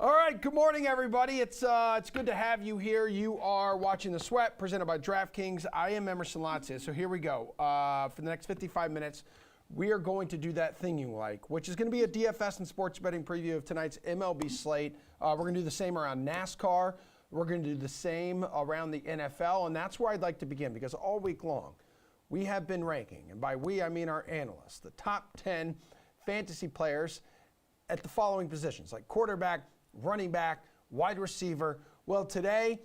All right, good morning, everybody. It's good to have you here. You are watching The Sweat, presented by DraftKings. I am Emerson Latzia, so here we go. For the next 55 minutes, we are going to do that thing you like, which is going to be a DFS and sports betting preview of tonight's MLB slate. We're going to do the same around NASCAR. We're going to do the same around the NFL, and that's where I'd like to begin, because all week long, we have been ranking, and by we, I mean our analysts, the top 10 fantasy players at the following positions, like quarterback, running back, wide receiver. Well, today,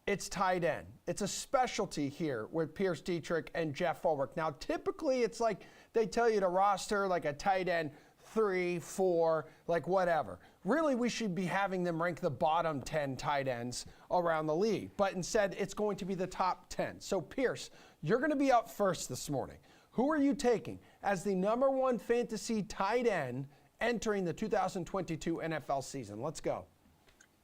it's tight end. It's a specialty here with Pierce Dietrich and Jeff Ulrich. Now, typically, it's like they tell you to roster like a tight end 3, 4, like whatever. Really, we should be having them rank the bottom 10 tight ends around the league. But instead, it's going to be the top 10. So, Pierce, you're going to be up first this morning. Who are you taking as the #1 fantasy tight end entering the 2022 NFL season? Let's go.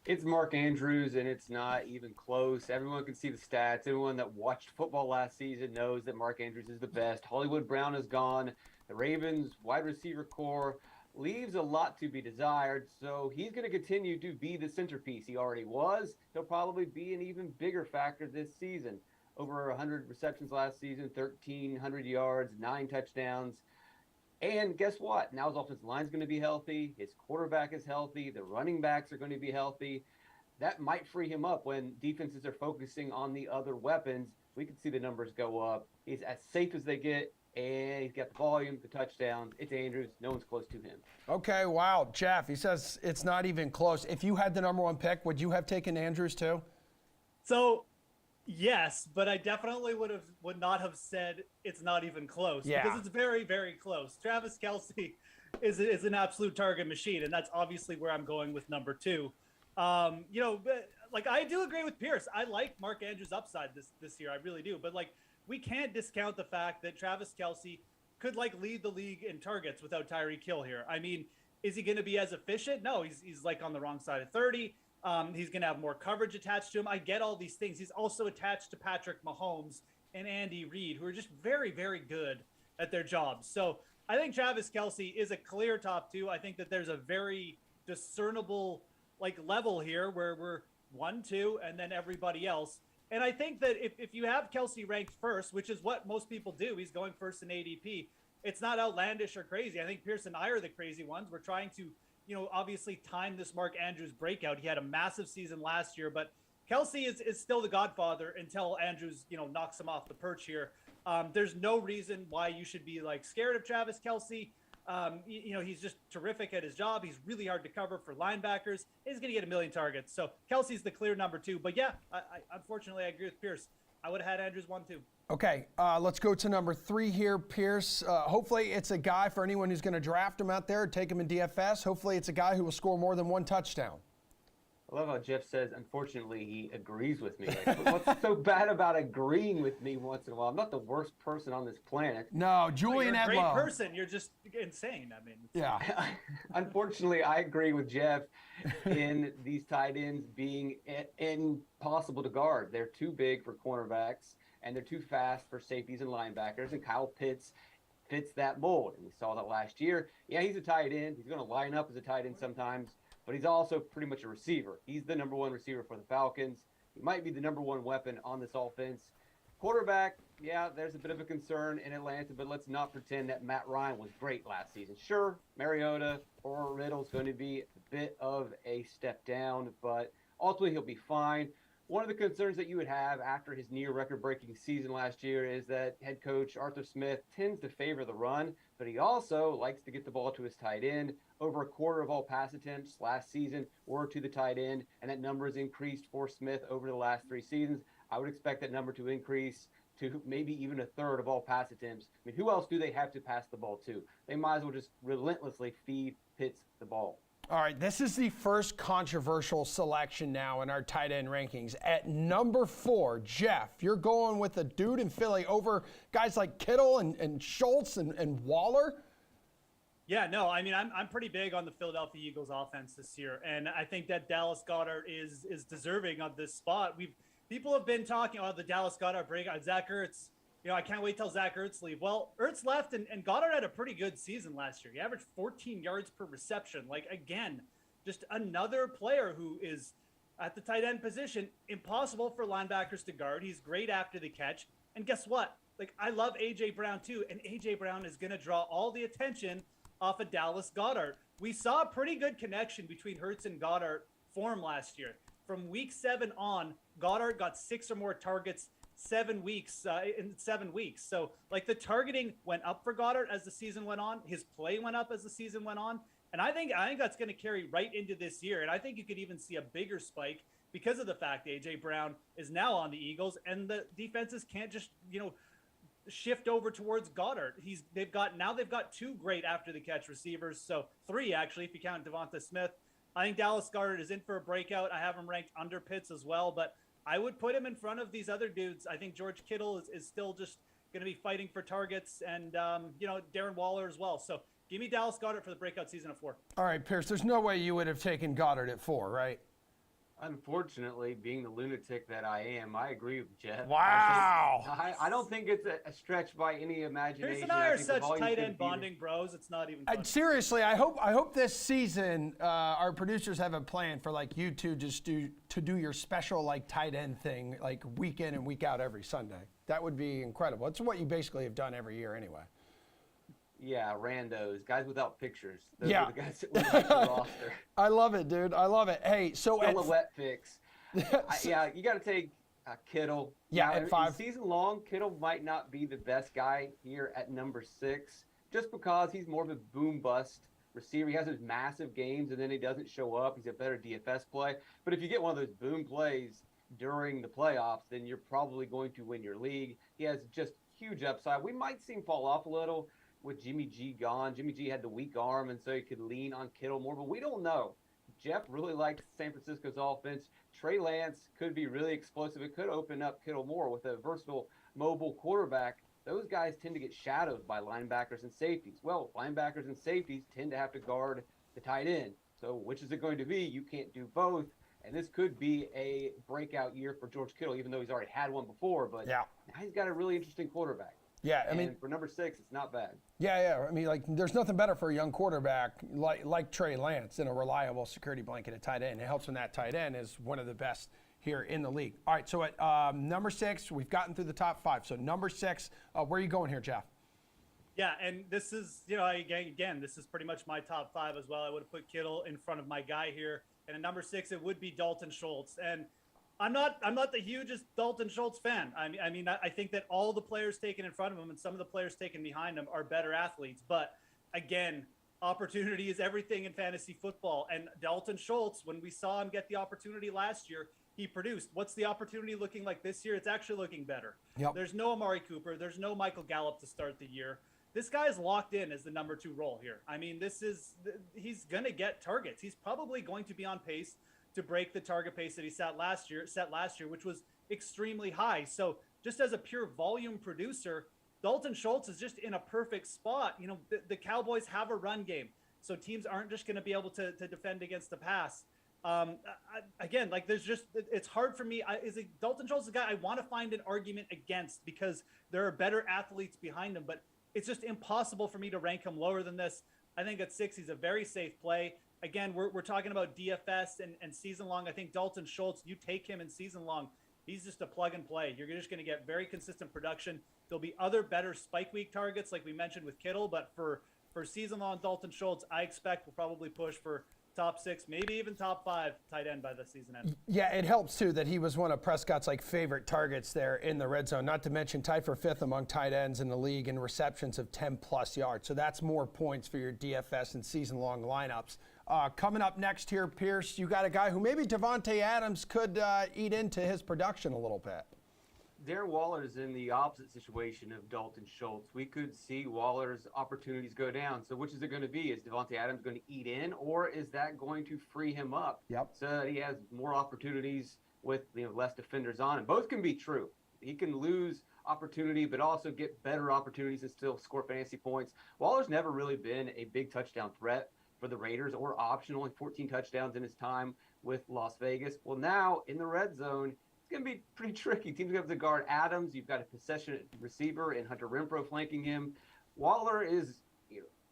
It's Mark Andrews, and it's not even close. Everyone can see the stats. Everyone that watched football last season knows that Mark Andrews is the best. Hollywood Brown is gone. The Ravens wide receiver core leaves a lot to be desired, so he's going to continue to be the centerpiece. He already was. He'll probably be an even bigger factor this season. Over 100 receptions last season, 1,300 yards, 9 touchdowns. And guess what? Now his offensive line is going to be healthy. His quarterback is healthy. The running backs are going to be healthy. That might free him up when defenses are focusing on the other weapons. We can see the numbers go up. He's as safe as they get, and he's got the volume, the touchdowns. It's Andrews. No one's close to him. Okay, wow. Jeff, he says it's not even close. If you had the #1 pick, would you have taken Andrews too? So, yes, but I definitely would not have said it's not even close, because it's very, very close. Travis Kelce is an absolute target machine, and that's obviously where I'm going with #2. Like, I do agree with Pierce. I like Mark Andrews' upside this year. I really do. But, like, we can't discount the fact that Travis Kelce could, like, lead the league in targets without Tyreek Hill here. I mean, is he going to be as efficient? No, he's like on the wrong side of 30. He's going to have more coverage attached to him. I get all these things. He's also attached to Patrick Mahomes and Andy Reid, who are just very, very good at their jobs. So I think Travis Kelce is a clear top 2. I think that there's a very discernible level here where we're 1, 2, and then everybody else. And I think that if you have Kelce ranked first, which is what most people do, he's going first in ADP, it's not outlandish or crazy. I think Pierce and I are the crazy ones. We're trying to obviously time this Mark Andrews breakout. He had a massive season last year, but Kelce is still the godfather until Andrews, knocks him off the perch here. There's no reason why you should be scared of Travis Kelce. He's just terrific at his job. He's really hard to cover for linebackers. He's going to get a million targets. So Kelce's the clear #2. But yeah, I unfortunately, I agree with Pierce. I would have had Andrews 1, 2. Okay, let's go to #3 here, Pierce. Hopefully it's a guy for anyone who's going to draft him out there, take him in DFS. Hopefully it's a guy who will score more than 1 touchdown. I love how Jeff says, unfortunately, he agrees with me. What's so bad about agreeing with me once in a while? I'm not the worst person on this planet. No, Julian Edlow. You're a great Edlow. person. You're just insane. I mean, yeah. Unfortunately, I agree with Jeff in these tight ends being impossible to guard. They're too big for cornerbacks, and they're too fast for safeties and linebackers, and Kyle Pitts fits that mold. And we saw that last year. Yeah, he's a tight end. He's going to line up as a tight end sometimes, but he's also pretty much a receiver. He's the #1 receiver for the Falcons. He might be the #1 weapon on this offense. Quarterback, yeah, there's a bit of a concern in Atlanta, but let's not pretend that Matt Ryan was great last season. Sure, Mariota or Riddle's going to be a bit of a step down, but ultimately he'll be fine. One of the concerns that you would have after his near record-breaking season last year is that head coach Arthur Smith tends to favor the run, but he also likes to get the ball to his tight end. Over a quarter of all pass attempts last season were to the tight end, and that number has increased for Smith over the last 3 seasons. I would expect that number to increase to maybe even a third of all pass attempts. I mean, who else do they have to pass the ball to? They might as well just relentlessly feed Pitts the ball. All right, this is the first controversial selection now in our tight end rankings. At #4, Jeff, you're going with a dude in Philly over guys like Kittle and Schultz and Waller? Yeah, no, I mean, I'm pretty big on the Philadelphia Eagles offense this year, and I think that Dallas Goedert is deserving of this spot. People have been talking about the Dallas Goedert breakout. Zach Ertz, I can't wait till Zach Ertz leave. Well, Ertz left, and Goddard had a pretty good season last year. He averaged 14 yards per reception. Again, just another player who is at the tight end position, impossible for linebackers to guard. He's great after the catch. And guess what? Like, I love A.J. Brown too, and A.J. Brown is going to draw all the attention off of Dallas Goedert. We saw a pretty good connection between Hurts and Goedert form last year. From week 7 on, Goedert got 6 or more targets in 7 weeks. So, like, the targeting went up for Goedert as the season went on. His play went up as the season went on. And I think that's going to carry right into this year. And I think you could even see a bigger spike because of the fact A.J. Brown is now on the Eagles, and the defenses can't just, shift over towards Goedert. They've got 2 great after the catch receivers. So 3 actually, if you count Devonta Smith. I think Dallas Goedert is in for a breakout. I have him ranked under Pitts as well, but I would put him in front of these other dudes. I think George Kittle is still just going to be fighting for targets, and Darren Waller as well. So give me Dallas Goedert for the breakout season of 4. All right, Pierce, there's no way you would have taken Goddard at 4, right? Unfortunately, being the lunatic that I am, I agree with Jeff. Wow. I don't think it's a stretch by any imagination. Pierce and I are such tight end bonding bros. It's not even funny. Seriously, I hope this season our producers have a plan for like you two just to do your special like tight end thing like week in and week out every Sunday. That would be incredible. It's what you basically have done every year anyway. Yeah, randos, guys without pictures. Those Yeah. are the guys that would make the roster. I love it, dude. I love it. Hey, so Silhouette fix. You got to take Kittle. Yeah, now, at 5. in season long, Kittle might not be the best guy here at number 6, just because he's more of a boom bust receiver. He has those massive games, and then he doesn't show up. He's a better DFS play. But if you get one of those boom plays during the playoffs, then you're probably going to win your league. He has just huge upside. We might see him fall off a little with Jimmy G gone. Jimmy G had the weak arm, and so he could lean on Kittle more, but we don't know. Jeff really likes San Francisco's offense. Trey Lance could be really explosive. It could open up Kittle more with a versatile, mobile quarterback. Those guys tend to get shadowed by linebackers and safeties. Well, linebackers and safeties tend to have to guard the tight end. So which is it going to be? You can't do both. And this could be a breakout year for George Kittle, even though he's already had one before. But now he's got a really interesting quarterback. Yeah, I mean, for number 6, it's not bad. Yeah. I mean, like, there's nothing better for a young quarterback like Trey Lance than a reliable security blanket at tight end. It helps when that tight end is one of the best here in the league. All right, so at number 6, we've gotten through the top 5. So number 6, where are you going here, Jeff? Yeah, and this is, again, this is pretty much my top 5 as well. I would have put Kittle in front of my guy here. And at number 6, it would be Dalton Schultz. And I'm not the hugest Dalton Schultz fan. I think that all the players taken in front of him and some of the players taken behind him are better athletes. But again, opportunity is everything in fantasy football. And Dalton Schultz, when we saw him get the opportunity last year, he produced. What's the opportunity looking like this year? It's actually looking better. Yep. There's no Amari Cooper. There's no Michael Gallup to start the year. This guy is locked in as the number 2 role here. I mean, he's going to get targets. He's probably going to be on pace to break the target pace that he set last year, which was extremely high. So just as a pure volume producer, Dalton Schultz is just in a perfect spot. The Cowboys have a run game, so teams aren't just going to be able to defend against the pass. Again, like it's hard for me. Dalton Schultz is a guy I want to find an argument against because there are better athletes behind him, but it's just impossible for me to rank him lower than this. I think at 6, he's a very safe play. Again, we're talking about DFS and season long. I think Dalton Schultz, you take him in season long, he's just a plug and play. You're just going to get very consistent production. There'll be other better spike week targets like we mentioned with Kittle, but for season long Dalton Schultz, I expect we'll probably push for top 6, maybe even top 5 tight end by the season end. Yeah, it helps too that he was one of Prescott's favorite targets there in the red zone, not to mention tied for 5th among tight ends in the league in receptions of 10 plus yards. So that's more points for your DFS and season long lineups. Coming up next here, Pierce, you got a guy who maybe Devontae Adams could eat into his production a little bit. Darren Waller is in the opposite situation of Dalton Schultz. We could see Waller's opportunities go down. So which is it going to be? Is Devontae Adams going to eat in, or is that going to free him up? Yep. So that he has more opportunities with less defenders on him. Both can be true. He can lose opportunity, but also get better opportunities and still score fantasy points. Waller's never really been a big touchdown threat for the Raiders or optional. Only 14 touchdowns in his time with Las Vegas. Well, now in the red zone, it's going to be pretty tricky. Teams have to guard Adams. You've got a possession receiver and Hunter Renfrow flanking him. Waller is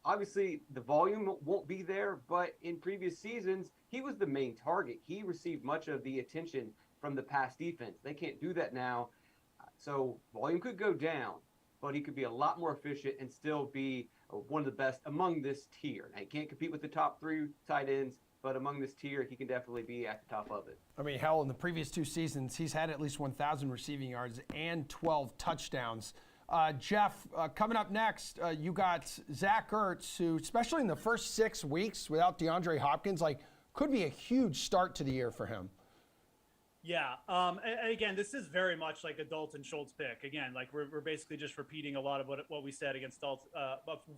obviously the volume won't be there, but in previous seasons, he was the main target. He received much of the attention from the pass defense. They can't do that now. So volume could go down, but he could be a lot more efficient and still be one of the best among this tier. Now, he can't compete with the top 3 tight ends, but among this tier, he can definitely be at the top of it. I mean, hell, in the previous 2 seasons, he's had at least 1,000 receiving yards and 12 touchdowns. Jeff, coming up next, you got Zach Ertz, who, especially in the first 6 weeks without DeAndre Hopkins, could be a huge start to the year for him. Yeah. And again, this is very much like a Dalton Schultz pick. Again, like we're basically just repeating a lot of what we said against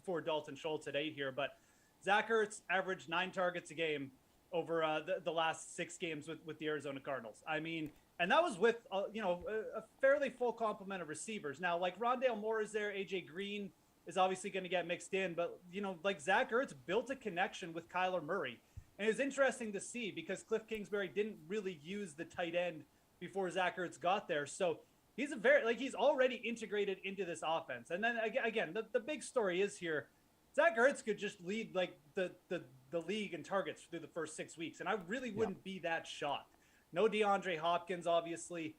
for Dalton Schultz at 8 here. But Zach Ertz averaged 9 targets a game over the last 6 games with the Arizona Cardinals. I mean, and that was with a fairly full complement of receivers. Now, like Rondale Moore is there, AJ Green is obviously going to get mixed in, but like Zach Ertz built a connection with Kyler Murray. And it was interesting to see because Cliff Kingsbury didn't really use the tight end before Zach Ertz got there. So he's he's already integrated into this offense. And then again, the big story is here, Zach Ertz could just lead like the league in targets through the first 6 weeks. And I really wouldn't be that shocked. No DeAndre Hopkins, obviously.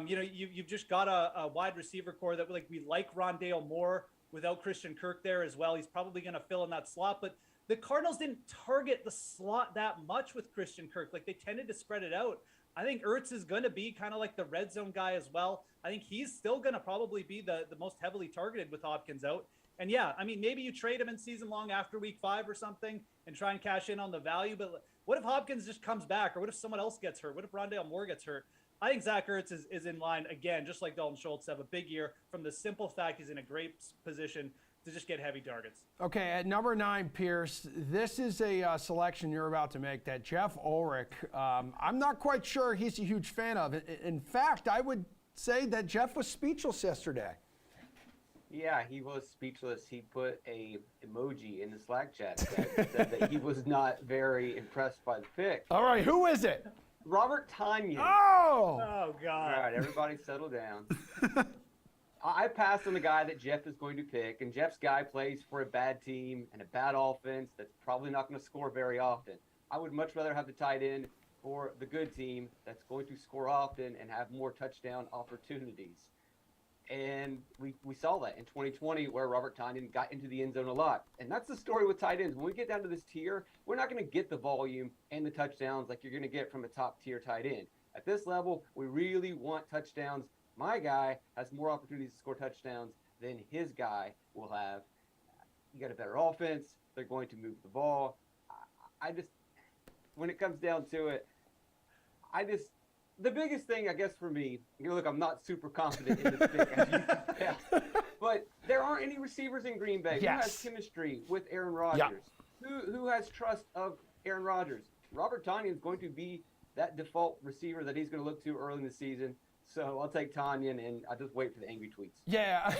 You've just got a wide receiver core that we like Rondale Moore without Christian Kirk there as well. He's probably going to fill in that slot, but the Cardinals didn't target the slot that much with Christian Kirk. Like they tended to spread it out. I think Ertz is going to be kind of like the red zone guy as well. I think he's still going to probably be the most heavily targeted with Hopkins out. And yeah, I mean, maybe you trade him in season long after week 5 or something and try and cash in on the value. But what if Hopkins just comes back, or what if someone else gets hurt? What if Rondale Moore gets hurt? I think Zach Ertz is in line again, just like Dalton Schultz, have a big year from the simple fact he's in a great position to just get heavy targets. Okay, at number 9, Pierce, this is a selection you're about to make that Jeff Ulrich, I'm not quite sure he's a huge fan of. In fact, I would say that Jeff was speechless yesterday. Yeah, he was speechless. He put a emoji in the Slack chat that said that he was not very impressed by the pick. All right, who is it? Robert Tonyan. Oh, God. All right, everybody settle down. I passed on the guy that Jeff is going to pick, and Jeff's guy plays for a bad team and a bad offense that's probably not going to score very often. I would much rather have the tight end for the good team that's going to score often and have more touchdown opportunities. And we saw that in 2020 where Robert Tonyan got into the end zone a lot. And that's the story with tight ends. When we get down to this tier, we're not going to get the volume and the touchdowns like you're going to get from a top-tier tight end. At this level, we really want touchdowns. My guy has more opportunities to score touchdowns than his guy will have. You got a better offense. They're going to move the ball. I just, when it comes down to it, the biggest thing, I guess, for me, look, I'm not super confident in this pick, as you can tell, but there aren't any receivers in Green Bay. Yes. Who has chemistry with Aaron Rodgers? Yeah. Who has trust of Aaron Rodgers? Robert Tonyan is going to be that default receiver that he's going to look to early in the season. So I'll take Tonyan, and I'll just wait for the angry tweets. Yeah,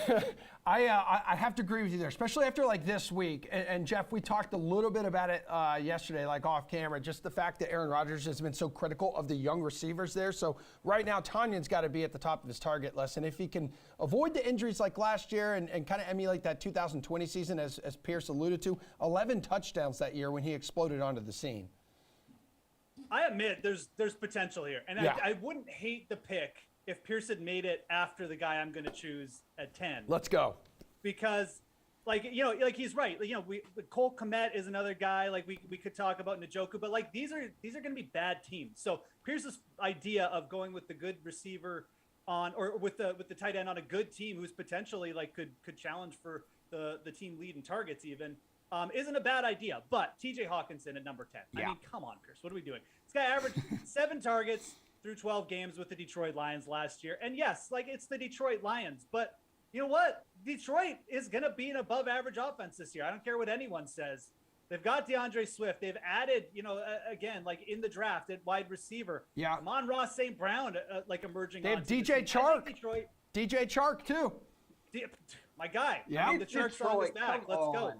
I have to agree with you there, especially after like this week. And Jeff, we talked a little bit about it yesterday, like off camera, just the fact that Aaron Rodgers has been so critical of the young receivers there. So right now, Tanyan's got to be at the top of his target list. And if he can avoid the injuries like last year and kind of emulate that 2020 season, as Pierce alluded to, 11 touchdowns that year when he exploded onto the scene. I admit there's potential here. And yeah. I wouldn't hate the pick if Pierce had made it after the guy I'm going to choose at 10. Let's go. Because, like he's right. Cole Kmet is another guy. Like we could talk about Njoku, but like these are going to be bad teams. So Pierce's idea of going with the good receiver on, or with the tight end on a good team who's potentially like could challenge for the team lead in targets even, isn't a bad idea. But TJ Hawkinson at number 10. Yeah. I mean, come on, Pierce. What are we doing? This guy averaged 7 targets through 12 games with the Detroit Lions last year. And yes, like it's the Detroit Lions, but you know what? Detroit is going to be an above average offense this year. I don't care what anyone says. They've got DeAndre Swift. They've added, again, like in the draft at wide receiver. Yeah. Amon-Ra St. Brown, like emerging. They have DJ Chark. DJ Chark too. My guy. Yeah. I mean, the Chark's on his back. Let's on. go.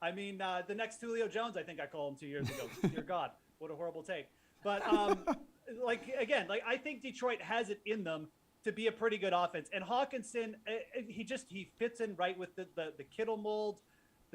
I mean, the next Julio Jones, I think I called him 2 years ago. Dear God, what a horrible take. But I think Detroit has it in them to be a pretty good offense. And Hawkinson, he fits in right with the Kittle mold.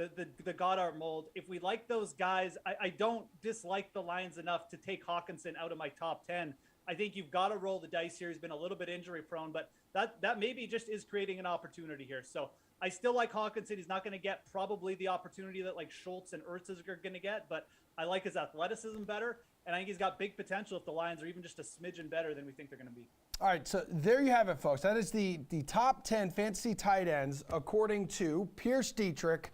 the Goddard mold. If we like those guys, I don't dislike the Lions enough to take Hockenson out of my top 10. I think you've got to roll the dice here. He's been a little bit injury prone, but that maybe just is creating an opportunity here. So I still like Hockenson. He's not going to get probably the opportunity that like SCHULTZ and ERTZ are going to get, but I like his athleticism better. And I think he's got big potential if the Lions are even just a smidgen better than we think they're going to be. All right, so there you have it, folks. That is the top 10 fantasy tight ends according to Pierce Dietrich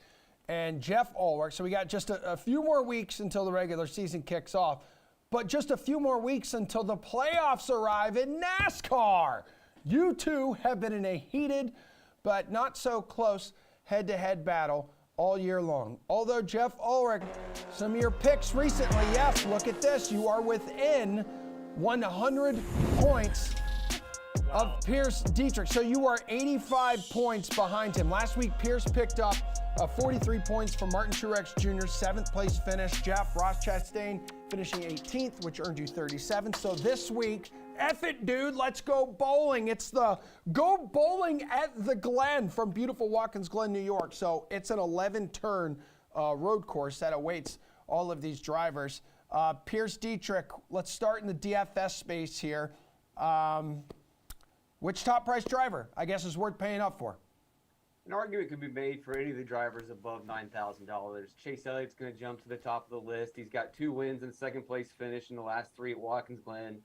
and Jeff Ulrich. So we got just a few more weeks until the regular season kicks off, but just a few more weeks until the playoffs arrive in NASCAR. You two have been in a heated but not so close head-to-head battle all year long. Although Jeff Ulrich, some of your picks recently, yes, look at this. You are within 100 points of Pierce Dietrich. So you are 85 points behind him. Last week, Pierce picked up 43 points from Martin Truex Jr.'s 7th place finish. Jeff Ross Chastain finishing 18th, which earned you 37. So this week, F it, dude, let's go bowling. It's the Go Bowling at the Glen from beautiful Watkins Glen, New York. So it's an 11-turn road course that awaits all of these drivers. Pierce Dietrich, let's start in the DFS space here. Which top price driver, I guess, is worth paying up for? An argument could be made for any of the drivers above $9,000. Chase Elliott's going to jump to the top of the list. He's got 2 wins and 2nd place finish in the last 3 at Watkins Glen.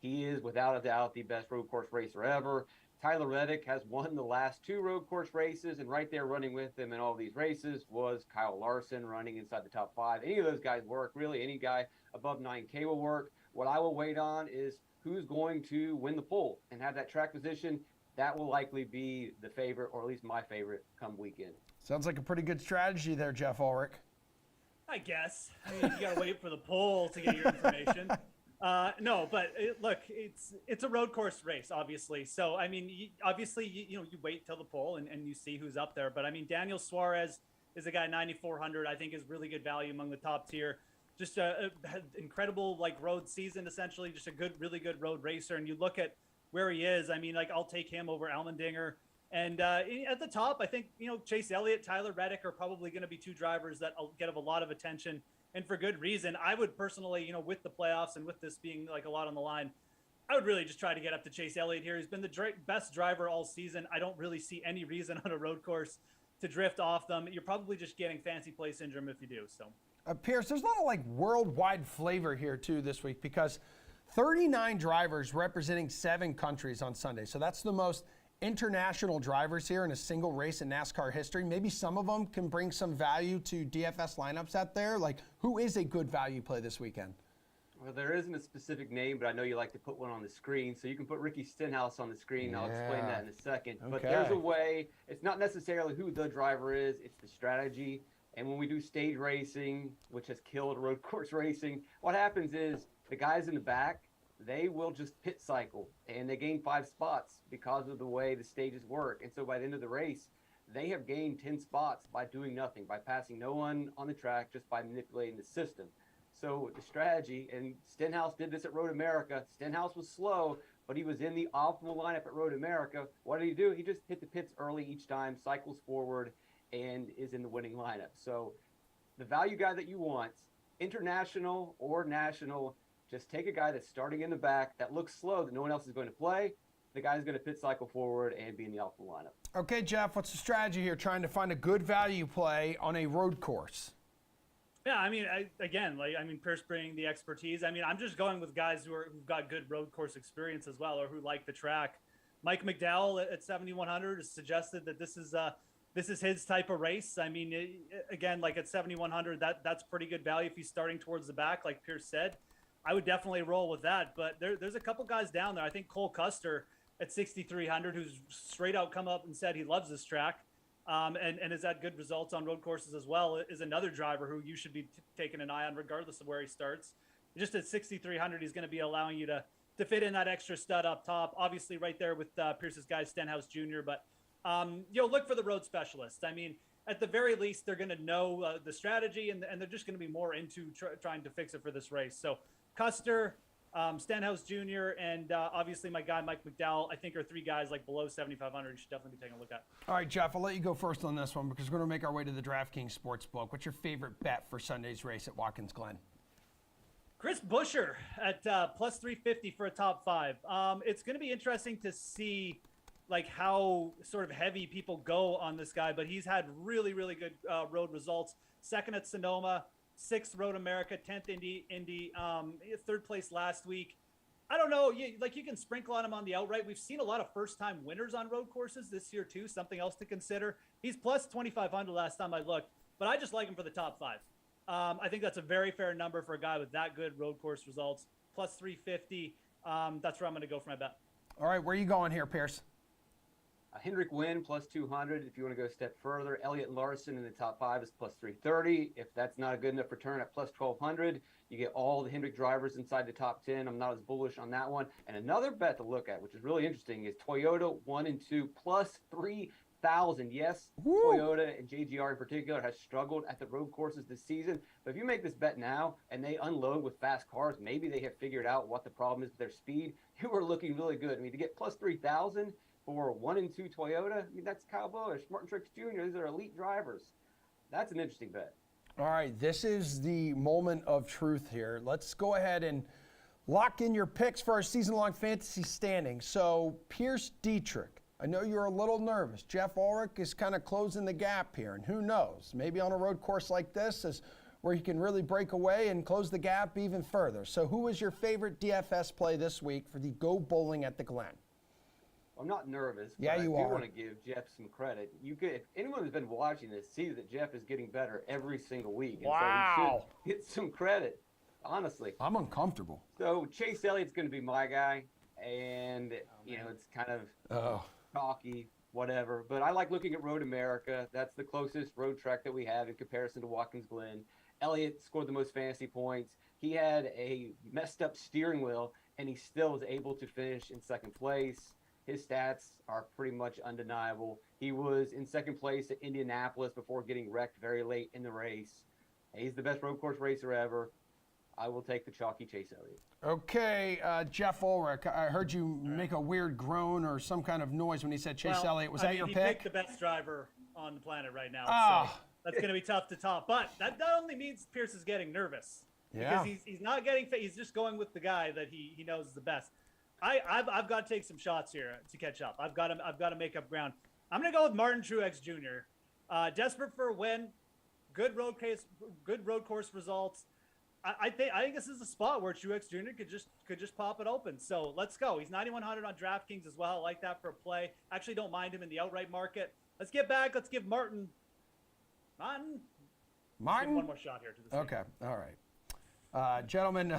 He is, without a doubt, the best road course racer ever. Tyler Reddick has won the last 2 road course races, and right there running with him in all these races was Kyle Larson running inside the top 5. Any of those guys work, really. Any guy above 9K will work. What I will wait on is who's going to win the poll and have that track position. That will likely be the favorite, or at least my favorite, come weekend. Sounds like a pretty good strategy there, Jeff Ulrich. I guess. I mean, you got to wait for the poll to get your information. No, but look, it's a road course race, obviously. So, I mean, you wait till the poll and you see who's up there. But, I mean, Daniel Suarez is a guy 9,400. I think is really good value among the top tier. Just a incredible, like, road season, essentially. Just a really good road racer. And you look at where he is. I mean, like, I'll take him over Allmendinger. And at the top, I think, Chase Elliott, Tyler Reddick are probably going to be 2 drivers that will get a lot of attention. And for good reason. I would personally, with the playoffs and with this being like a lot on the line, I would really just try to get up to Chase Elliott here. He's been the best driver all season. I don't really see any reason on a road course to drift off them. You're probably just getting fancy play syndrome if you do. So, Pierce, there's a lot of like worldwide flavor here too this week because 39 drivers representing 7 countries on Sunday. So that's the most international drivers here in a single race in NASCAR history. Maybe some of them can bring some value to DFS lineups out there. Like, who is a good value play this weekend? Well, there isn't a specific name, but I know you like to put one on the screen. So you can put Ricky Stenhouse on the screen. Yeah. I'll explain that in a second. Okay. But there's a way. It's not necessarily who the driver is. It's the strategy. And when we do stage racing, which has killed road course racing, what happens is the guys in the back, they will just pit cycle, and they gain 5 spots because of the way the stages work. And so by the end of the race, they have gained 10 spots by doing nothing, by passing no one on the track, just by manipulating the system. So the strategy, and Stenhouse did this at Road America. Stenhouse was slow, but he was in the optimal lineup at Road America. What did he do? He just hit the pits early each time, cycles forward, and is in the winning lineup. So the value guy that you want, international or national, just take a guy that's starting in the back that looks slow, that no one else is going to play. The guy's going to pit cycle forward and be in the optimal lineup. Okay, Jeff, what's the strategy here trying to find a good value play on a road course? Yeah, I mean, Pierce bringing the expertise. I mean, I'm just going with guys who've got good road course experience as well, or who like the track. Mike McDowell at 7,100 has suggested that this is his type of race. I mean, again, like at 7,100, that's pretty good value if he's starting towards the back, like Pierce said. I would definitely roll with that. But there's a couple guys down there. I think Cole Custer at 6,300, who's straight out come up and said he loves this track, and has had good results on road courses as well, is another driver who you should be taking an eye on regardless of where he starts. Just at 6,300, he's going to be allowing you to fit in that extra stud up top. Obviously right there with Pierce's guy, Stenhouse Jr., but look for the road specialists. I mean, at the very least, they're going to know the strategy, and they're just going to be more into trying to fix it for this race. So Custer, Stenhouse Jr. and obviously my guy Mike McDowell, I think are three guys like below 7,500. You should definitely be taking a look at. All right, Jeff, I'll let you go first on this one because we're going to make our way to the DraftKings Sportsbook. What's your favorite bet for Sunday's race at Watkins Glen? Chris Buescher at plus 350 for a top 5. It's going to be interesting to see like how sort of heavy people go on this guy, but he's had really, really good road results. Second at Sonoma, 6th Road America, 10th Indy, 3rd place last week. I don't know, you can sprinkle on him on the outright. We've seen a lot of first-time winners on road courses this year too, something else to consider. He's plus 2,500 last time I looked, but I just like him for the top 5. I think that's a very fair number for a guy with that good road course results. Plus 350. That's where I'm going to go for my bet. All right, where are you going here, Pierce? Hendrick Wynn plus 200. If you want to go a step further, Elliott Larson in the top 5 is plus 330. If that's not a good enough return at plus 1,200, you get all the Hendrick drivers inside the top 10. I'm not as bullish on that one. And another bet to look at, which is really interesting, is Toyota 1 and 2 plus 3,000. Yes, Woo. Toyota and JGR in particular has struggled at the road courses this season. But if you make this bet now and they unload with fast cars, maybe they have figured out what the problem is with their speed. You are looking really good. I mean, to get plus 3,000 for 1 and 2 Toyota, I mean, that's COWBOYS, Martin Truex Jr. These are elite drivers. That's an interesting bet. All right, this is the moment of truth here. Let's go ahead and lock in your picks for our season-long fantasy standing. So, Pierce Dietrich, I know you're a little nervous. Jeff Ulrich is kind of closing the gap here, and who knows? Maybe on a road course like this is where he can really break away and close the gap even further. So, who is your favorite DFS play this week for the Go Bowling at the Glen? I'm not nervous. Yeah, but you I do are. want to give Jeff some credit. If anyone who's been watching this sees that Jeff is getting better every single week. And Wow. So he should get some credit, honestly. I'm uncomfortable. So Chase Elliott's going to be my guy, and it's kind of chalky, whatever. But I like looking at Road America. That's the closest road track that we have in comparison to Watkins Glen. Elliott scored the most fantasy points. He had a messed up steering wheel, and he still was able to finish in second place. His stats are pretty much undeniable. He was in second place at Indianapolis before getting wrecked very late in the race. He's the best road course racer ever. I will take the chalky Chase Elliott. Okay, Jeff Ulrich, I heard you make a weird groan or some kind of noise when he said Chase Elliott. Was that your he pick? picked the best driver on the planet right now. Oh. So that's going to be tough to top. But that only means Pierce is getting nervous. Yeah. Because he's not getting – he's just going with the guy that he knows is the best. I've got to take some shots here to catch up. I've got to make up ground. I'm going to go with Martin Truex Jr. Desperate for a win, good road course results. I think this is a spot where Truex Jr. could just pop it open. So let's go. He's 9,100 on DraftKings as well. I like that for a play. Actually, don't mind him in the outright market. Let's get back. Let's give Martin. Let's give one more shot here to this. Okay, all right. Gentlemen,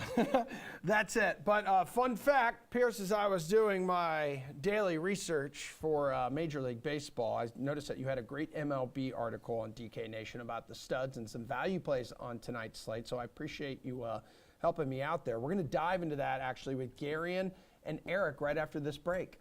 that's it. But fun fact, Pierce, as I was doing my daily research for Major League Baseball, I noticed that you had a great MLB article on DK Nation about the studs and some value plays on tonight's slate. So I appreciate you helping me out there. We're going to dive into that actually with Garion and Eric right after this break.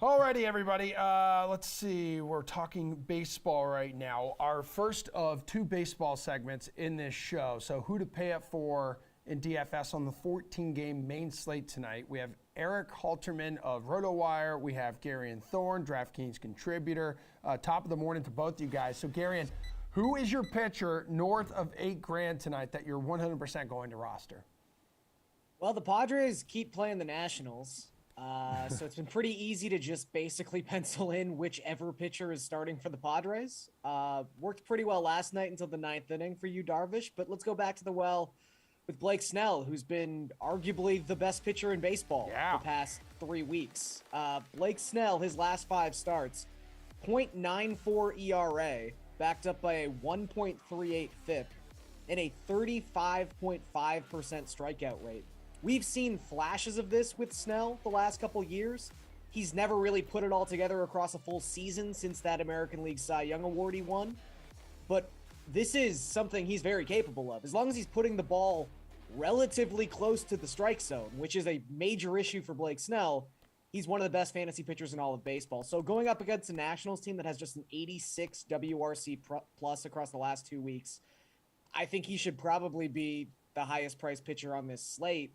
Alrighty, everybody. Let's see. We're talking baseball right now. Our first of 2 baseball segments in this show. So who to pay up for in DFS on the 14-game main slate tonight. We have Eric Halterman of RotoWire. We have Garion Thorne, DraftKings contributor. Top of the morning to both you guys. So Garion, who is your pitcher north of $8,000 tonight that you're 100% going to roster? Well, the Padres keep playing the Nationals. So it's been pretty easy to just basically pencil in whichever pitcher is starting for the Padres. Worked pretty well last night until the 9th inning for you, Darvish. But let's go back to the well with Blake Snell, who's been arguably the best pitcher in baseball the past 3 weeks. Blake Snell, his last 5 starts, .94 ERA, backed up by a 1.38 FIP, and a 35.5% strikeout rate. We've seen flashes of this with Snell the last couple years. He's never really put it all together across a full season since that American League Cy Young Award he won. But this is something he's very capable of. As long as he's putting the ball relatively close to the strike zone, which is a major issue for Blake Snell, he's one of the best fantasy pitchers in all of baseball. So going up against a Nationals team that has just an 86 WRC plus across the last 2 weeks, I think he should probably be the highest priced pitcher on this slate.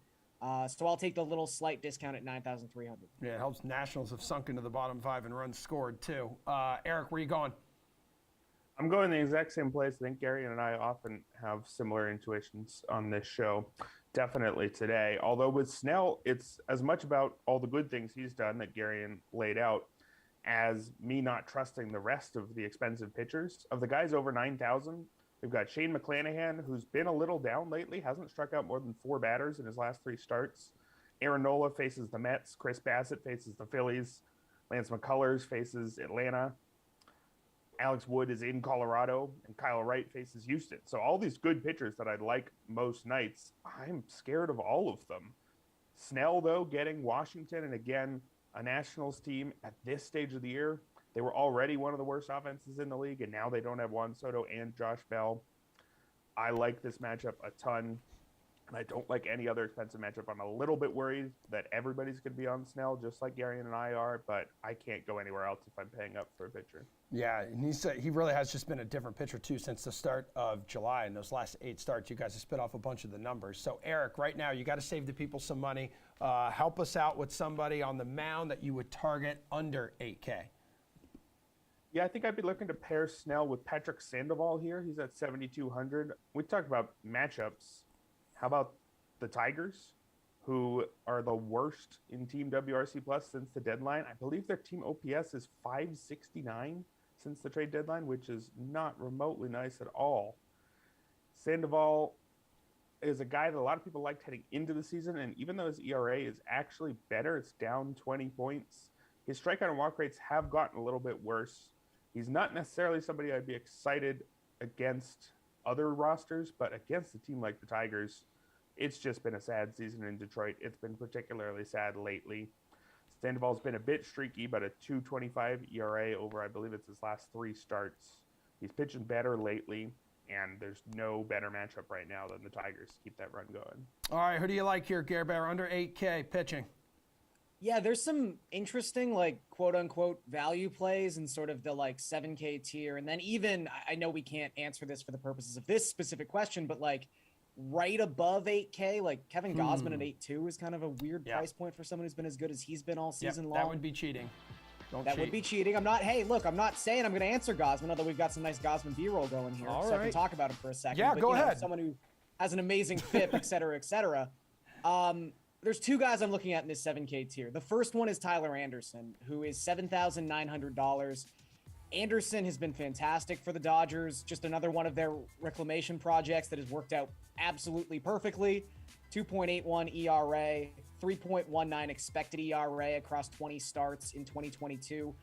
So I'll take the little slight discount at 9,300. Yeah, it helps Nationals have sunk into the bottom 5 and runs scored too. Eric, where are you going? I'm going the exact same place. I think Gary and I often have similar intuitions on this show. Definitely today. Although with Snell, it's as much about all the good things he's done that Gary laid out as me not trusting the rest of the expensive pitchers. Of the guys over 9,000, we've got Shane McClanahan, who's been a little down lately, hasn't struck out more than 4 batters in his last 3 starts. Aaron Nola faces the Mets. Chris Bassett faces the Phillies. Lance McCullers faces Atlanta. Alex Wood is in Colorado, and Kyle Wright faces Houston. So all these good pitchers that I like most nights, I'm scared of all of them. Snell, though, getting Washington, and again, a Nationals team at this stage of the year. They were already one of the worst offenses in the league, and now they don't have Juan Soto and Josh Bell. I like this matchup a ton, and I don't like any other expensive matchup. I'm a little bit worried that everybody's going to be on Snell, just like Gary and I are, but I can't go anywhere else if I'm paying up for a pitcher. Yeah, and he really has just been a different pitcher, too, since the start of July. In those last 8 starts, you guys have spit off a bunch of the numbers. So, Eric, right now, you got to save the people some money. Help us out with somebody on the mound that you would target under $8K. Yeah, I think I'd be looking to pair Snell with Patrick Sandoval here. He's at 7,200. We talked about matchups. How about the Tigers, who are the worst in Team WRC Plus since the deadline? I believe their team OPS is 569 since the trade deadline, which is not remotely nice at all. Sandoval is a guy that a lot of people liked heading into the season, and even though his ERA is actually better, it's down 20 points. His strikeout and walk rates have gotten a little bit worse. He's not necessarily somebody I'd be excited against other rosters, but against a team like the Tigers, it's just been a sad season in Detroit. It's been particularly sad lately. Sandoval's been a bit streaky, but a 2.25 ERA over, I believe it's his last 3 starts. He's pitching better lately, and there's no better matchup right now than the Tigers to keep that run going. All right, who do you like here, Gare Bear? Under 8K pitching. Yeah, there's some interesting, like, quote-unquote value plays in sort of the, like, 7K tier. And then even, I know we can't answer this for the purposes of this specific question, but, like, right above 8K, like Kevin Gausman at 8.2 is kind of a weird price point for someone who's been as good as he's been all season long. That would be cheating. That would be cheating. I'm not saying I'm going to answer Gausman, although we've got some nice Gausman B-roll going here. I can talk about him for a second. Yeah, but, go ahead. Someone who has an amazing FIP, et cetera, et cetera. There's 2 guys I'm looking at in this 7K tier. The first one is Tyler Anderson, who is $7,900. Anderson has been fantastic for the Dodgers. Just another one of their reclamation projects that has worked out absolutely perfectly. 2.81 ERA, 3.19 expected ERA across 20 starts in 2022.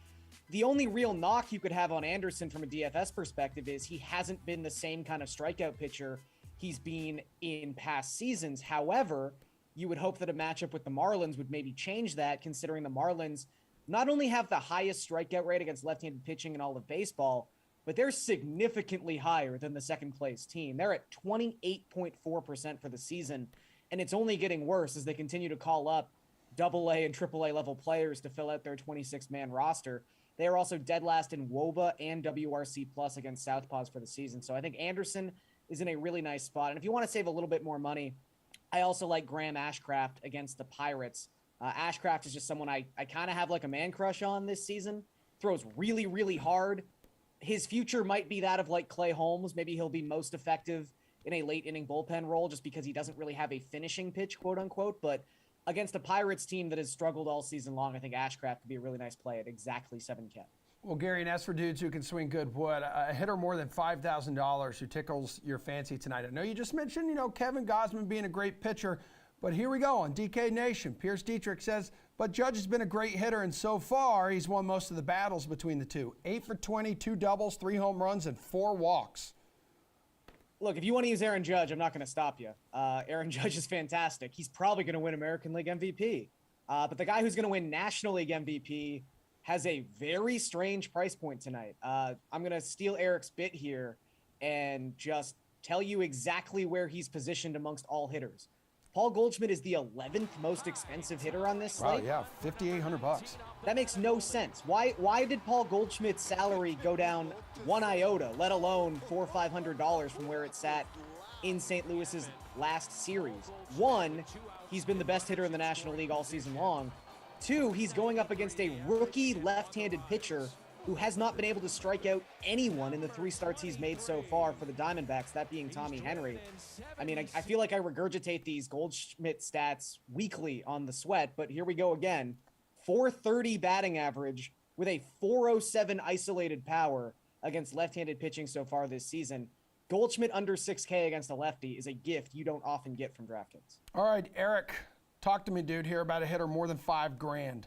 The only real knock you could have on Anderson from a DFS perspective is he hasn't been the same kind of strikeout pitcher he's been in past seasons. However, you would hope that a matchup with the Marlins would maybe change that, considering the Marlins not only have the highest strikeout rate against left-handed pitching in all of baseball, but they're significantly higher than the second place team. They're at 28.4% for the season, and it's only getting worse as they continue to call up AA and AAA level players to fill out their 26-man roster. They are also dead last in WOBA and WRC plus against Southpaws for the season. So I think Anderson is in a really nice spot. And if you want to save a little bit more money, I also like Graham Ashcraft against the Pirates. Ashcraft is just someone I kind of have like a man crush on this season. Throws really, really hard. His future might be that of like Clay Holmes. Maybe he'll be most effective in a late inning bullpen role just because he doesn't really have a finishing pitch, quote unquote. But against a Pirates team that has struggled all season long, I think Ashcraft could be a really nice play at exactly 7K. Well, Gary, and as for dudes who can swing good wood, a hitter more than $5,000 who tickles your fancy tonight. I know you just mentioned, Kevin Gausman being a great pitcher, but here we go on DK Nation. Pierce Dietrich says, but Judge has been a great hitter, and so far he's won most of the battles between the two. 8 for 20, 2 doubles, 3 home runs, and 4 walks. Look, if you want to use Aaron Judge, I'm not going to stop you. Aaron Judge is fantastic. He's probably going to win American League MVP. But the guy who's going to win National League MVP has a very strange price point tonight. I'm going to steal Eric's bit here and just tell you exactly where he's positioned amongst all hitters. Paul Goldschmidt is the 11th most expensive hitter on this slate. Wow, yeah, $5,800. That makes no sense. Why did Paul Goldschmidt's salary go down one iota, let alone $400 or $500 from where it sat in St. Louis's last series? One, he's been the best hitter in the National League all season long. Two, he's going up against a rookie left-handed pitcher who has not been able to strike out anyone in the 3 starts he's made so far for the Diamondbacks, that being Tommy Henry. I mean, I feel like I regurgitate these Goldschmidt stats weekly on the Sweat, but here we go again. 430 batting average with a 407 isolated power against left-handed pitching so far this season. Goldschmidt under 6K against a lefty is a gift you don't often get from DraftKings. All right, Eric, talk to me, dude, here about a hitter more than $5,000.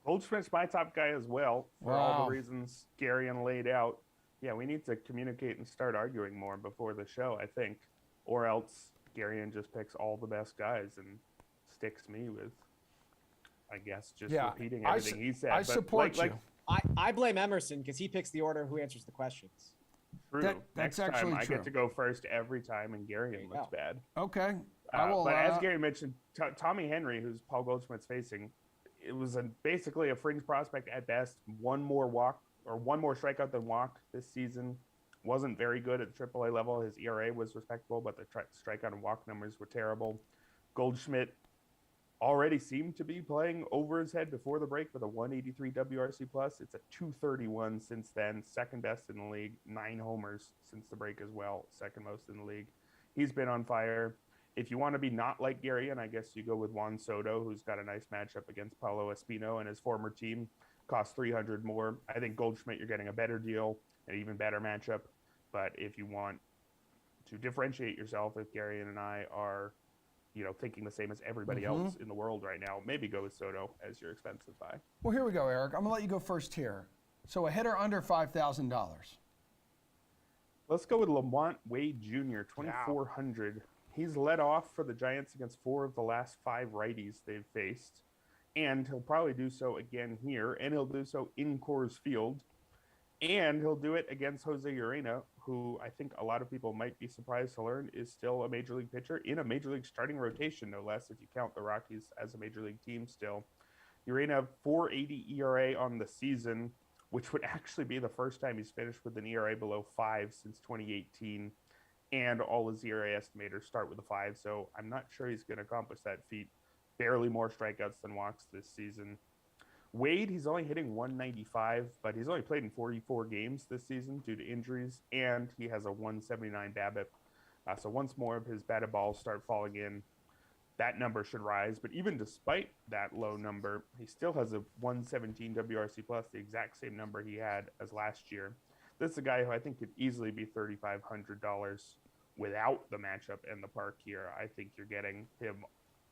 Goldschmidt's my top guy as well, for Wow. all the reasons Garion laid out. Yeah, we need to communicate and start arguing more before the show, I think. Or else Garion just picks all the best guys and sticks me with, I guess, just repeating everything he said. I support you. I blame Emerson because he picks the order who answers the questions. True. That's Next actually time I true. get to go first every time, and Garion looks bad. Okay. I will, but as Gary mentioned, Tommy Henry, who's Paul Goldschmidt's facing, it was basically a fringe prospect at best. One more strikeout than walk this season. Wasn't very good at the AAA level. His ERA was respectable, but the strikeout and walk numbers were terrible. Goldschmidt already seemed to be playing over his head before the break with a 183 WRC plus. It's a 231 since then, second best in the league. 9 homers since the break as well, second most in the league. He's been on fire. If you want to be not like Gary, and I guess you go with Juan Soto, who's got a nice matchup against Paulo Espino and his former team, costs $300 more. I think Goldschmidt, you're getting a better deal, an even better matchup. But if you want to differentiate yourself, if Gary and I are, thinking the same as everybody else in the world right now, maybe go with Soto as your expensive buy. Well, here we go, Eric. I'm going to let you go first here. So a hitter under $5,000. Let's go with Lamont Wade Jr., 2,400. He's led off for the Giants against 4 of the last 5 righties they've faced. And he'll probably do so again here. And he'll do so in Coors Field. And he'll do it against Jose Urena, who I think a lot of people might be surprised to learn is still a Major League pitcher in a Major League starting rotation, no less, if you count the Rockies as a Major League team still. Urena, 4.80 ERA on the season, which would actually be the first time he's finished with an ERA below 5 since 2018. And all his ERA estimators start with a 5, so I'm not sure he's going to accomplish that feat. Barely more strikeouts than walks this season. Wade, he's only hitting 195, but he's only played in 44 games this season due to injuries, and he has a 179 BABIP. So once more of his batted balls start falling in, that number should rise. But even despite that low number, he still has a 117 WRC plus, the exact same number he had as last year. This is a guy who I think could easily be $3,500 without the matchup and the park here. I think you're getting him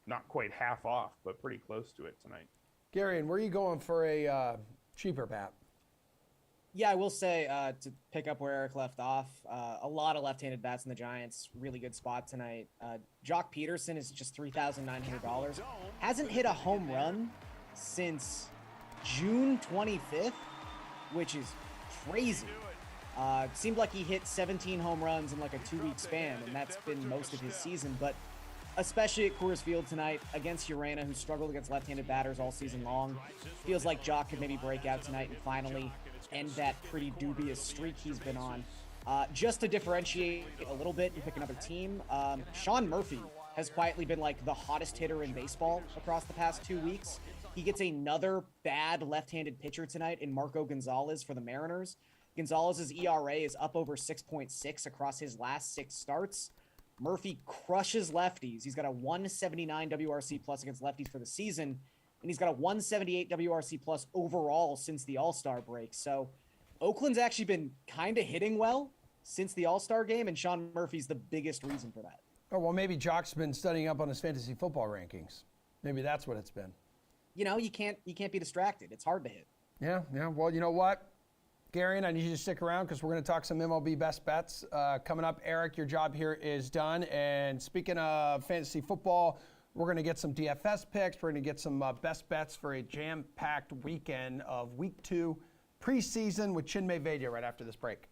not quite half off, but pretty close to it tonight. Gary, and where are you going for a cheaper bat? Yeah, I will say, to pick up where Eric left off, a lot of left-handed bats in the Giants. Really good spot tonight. Jock Peterson is just $3,900. Hasn't hit a home run since June 25th, which is crazy. Seemed like he hit 17 home runs in like a 2-week span, and that's been most of his season. But especially at Coors Field tonight against Urena, who struggled against left-handed batters all season long. Feels like Jock could maybe break out tonight and finally end that pretty dubious streak he's been on. Just to differentiate a little bit and pick another team, Sean Murphy has quietly been like the hottest hitter in baseball across the past 2 weeks. He gets another bad left-handed pitcher tonight in Marco Gonzalez for the Mariners. Gonzalez's ERA is up over 6.6 across his last 6 starts. Murphy crushes lefties. He's got a 179 WRC plus against lefties for the season, and he's got a 178 WRC plus overall since the All-Star break. So Oakland's actually been kind of hitting well since the All-Star game, and Sean Murphy's the biggest reason for that. Oh, well, maybe Jock's been studying up on his fantasy football rankings. Maybe that's what it's been. You know, you can't be distracted. It's hard to hit. Yeah. Well, you know what, Gary, I need you to stick around because we're going to talk some MLB best bets coming up. Eric, your job here is done. And speaking of fantasy football, we're going to get some DFS picks. We're going to get some best bets for a jam-packed weekend of Week 2 preseason with Chinmay Vaidya right after this break.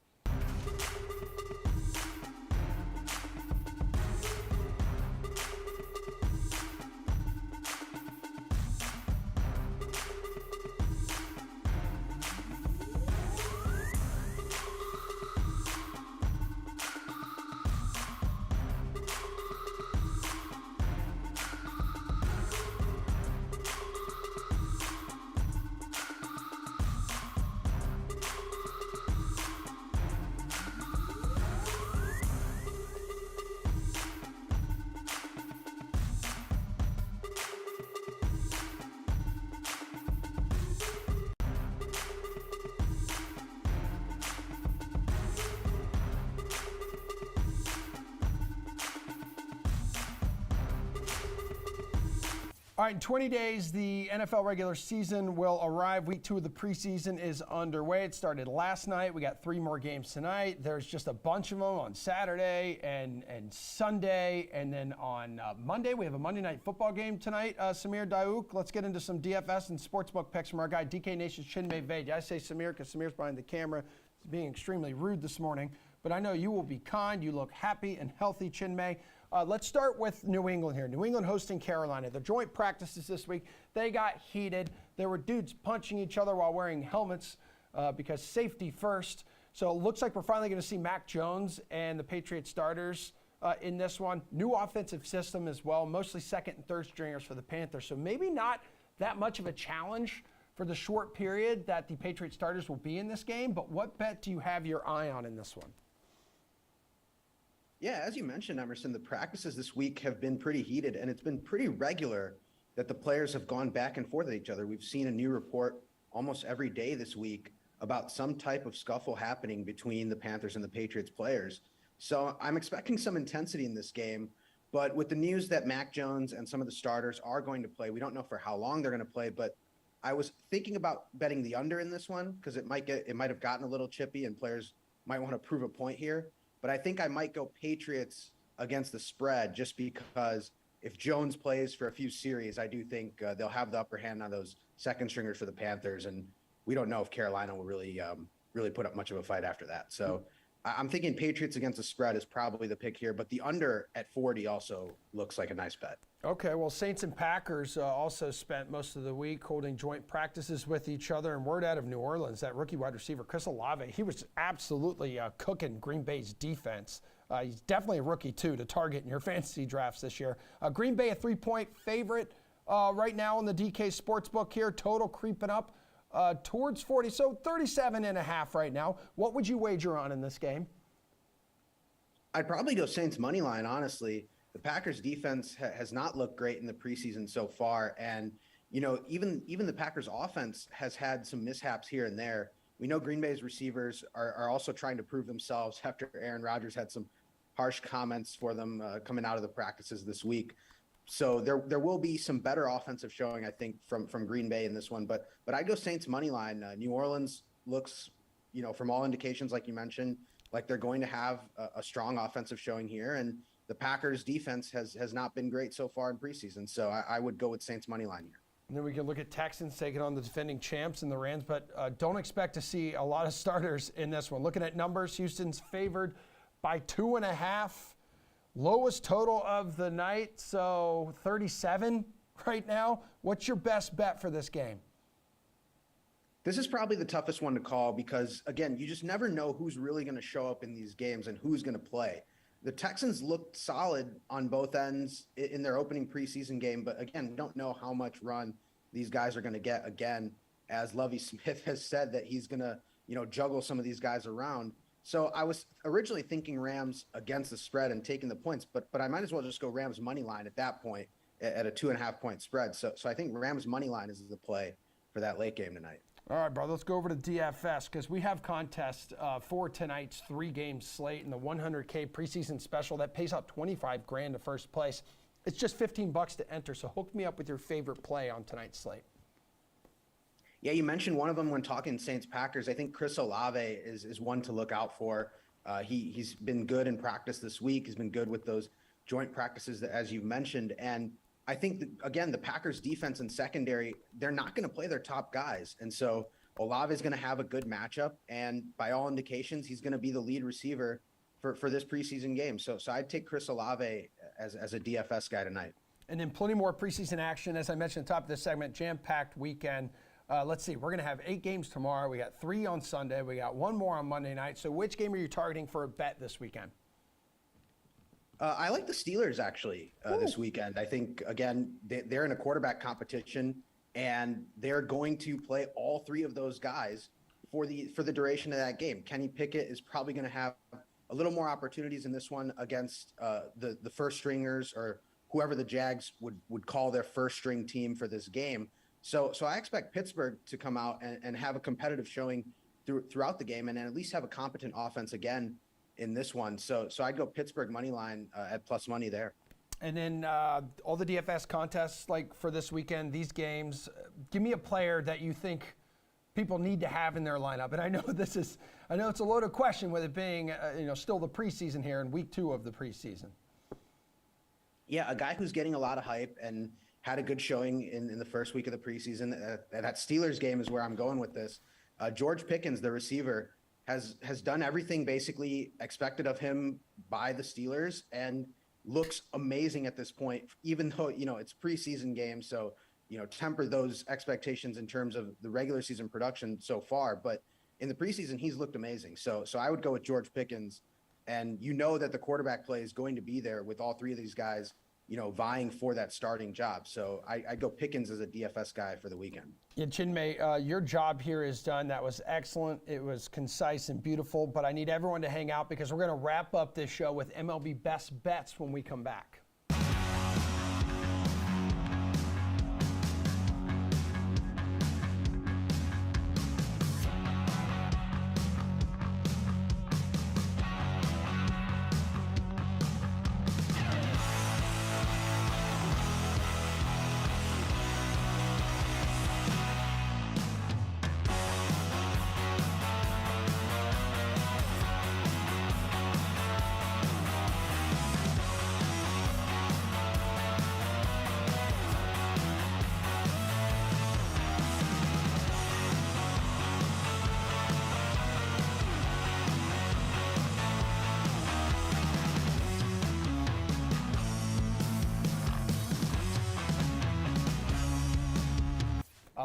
All right, in 20 days, the NFL regular season will arrive. Week 2 of the preseason is underway. It started last night. We got 3 more games tonight. There's just a bunch of them on Saturday and Sunday. And then on Monday, we have a Monday night football game tonight. Samir Daouk, let's get into some DFS and sportsbook picks from our guy, DK Nation's Chinmay Vaidya. I say Samir because Samir's behind the camera. He's being extremely rude this morning. But I know you will be kind. You look happy and healthy, Chinmay. Let's start with New England here. New England hosting Carolina. The joint practices this week, they got heated. There were dudes punching each other while wearing helmets because safety first. So it looks like we're finally going to see Mac Jones and the Patriots starters in this one. New offensive system as well, mostly second and third stringers for the Panthers. So maybe not that much of a challenge for the short period that the Patriots starters will be in this game. But what bet do you have your eye on in this one? Yeah, as you mentioned, Emerson, the practices this week have been pretty heated, and it's been pretty regular that the players have gone back and forth at each other. We've seen a new report almost every day this week about some type of scuffle happening between the Panthers and the Patriots players. So I'm expecting some intensity in this game, but with the news that Mac Jones and some of the starters are going to play, we don't know for how long they're going to play, but I was thinking about betting the under in this one because it might have gotten a little chippy and players might want to prove a point here. But I think I might go Patriots against the spread just because if Jones plays for a few series, I do think they'll have the upper hand on those second stringers for the Panthers. And we don't know if Carolina will really put up much of a fight after that. So I'm thinking Patriots against the spread is probably the pick here. But the under at 40 also looks like a nice bet. Okay, well, Saints and Packers also spent most of the week holding joint practices with each other. And word out of New Orleans, that rookie wide receiver, Chris Olave, he was absolutely cooking Green Bay's defense. He's definitely a rookie, too, to target in your fantasy drafts this year. Green Bay, a 3-point favorite right now in the DK Sportsbook here. Total creeping up towards 40, so 37.5 right now. What would you wager on in this game? I'd probably go Saints money line, honestly. The Packers defense has not looked great in the preseason so far. And, you know, even the Packers offense has had some mishaps here and there. We know Green Bay's receivers are also trying to prove themselves after Aaron Rodgers had some harsh comments for them coming out of the practices this week. So there will be some better offensive showing, I think, from Green Bay in this one. But I'd go Saints money line. New Orleans looks, you know, from all indications, like you mentioned, like they're going to have a strong offensive showing here. And the Packers defense has not been great so far in preseason. So I would go with Saints money line here. And then we can look at Texans taking on the defending champs in the Rams, but don't expect to see a lot of starters in this one. Looking at numbers, Houston's favored by 2.5 Lowest total of the night, so 37 right now. What's your best bet for this game? This is probably the toughest one to call because, again, you just never know who's really going to show up in these games and who's going to play. The Texans looked solid on both ends in their opening preseason game, but again, we don't know how much run these guys are going to get again, as Lovie Smith has said that he's going to, juggle some of these guys around. So I was originally thinking Rams against the spread and taking the points, but I might as well just go Rams money line at that point at a 2.5 point spread. So I think Rams money line is the play for that late game tonight. All right, bro, let's go over to DFS because we have contests for tonight's 3-game slate and the 100K preseason special that pays out $25,000 to first place. It's just $15 to enter, so hook me up with your favorite play on tonight's slate. Yeah, you mentioned one of them when talking Saints-Packers. I think Chris Olave is one to look out for. He's been good in practice this week. He's been good with those joint practices, as you mentioned. And I think, again, the Packers defense and secondary, they're not going to play their top guys. And so Olave is going to have a good matchup. And by all indications, he's going to be the lead receiver for this preseason game. So I'd take Chris Olave as a DFS guy tonight. And then plenty more preseason action. As I mentioned at the top of this segment, jam-packed weekend. Let's see, we're going to have 8 games tomorrow. We got 3 on Sunday. We got 1 more on Monday night. So which game are you targeting for a bet this weekend? I like the Steelers, actually, this weekend. I think, again, they're in a quarterback competition, and they're going to play all 3 of those guys for the duration of that game. Kenny Pickett is probably going to have a little more opportunities in this one against the first stringers or whoever the Jags would call their first string team for this game. So I expect Pittsburgh to come out and have a competitive showing throughout the game and at least have a competent offense again in this one. So I'd go Pittsburgh money line at plus money there. And then all the DFS contests like for this weekend, these games, give me a player that you think people need to have in their lineup. And I know it's a loaded question with it being still the preseason here in week 2 of the preseason. Yeah, a guy who's getting a lot of hype and had a good showing in the first week of the preseason. That Steelers game is where I'm going with this. George Pickens, the receiver, has done everything basically expected of him by the Steelers and looks amazing at this point, even though, it's preseason game. So, temper those expectations in terms of the regular season production so far. But in the preseason, he's looked amazing. So I would go with George Pickens. And that the quarterback play is going to be there with all 3 of these guys, vying for that starting job. So I go Pickens as a DFS guy for the weekend. Yeah, Chinmay, your job here is done. That was excellent. It was concise and beautiful, but I need everyone to hang out because we're going to wrap up this show with MLB Best Bets when we come back.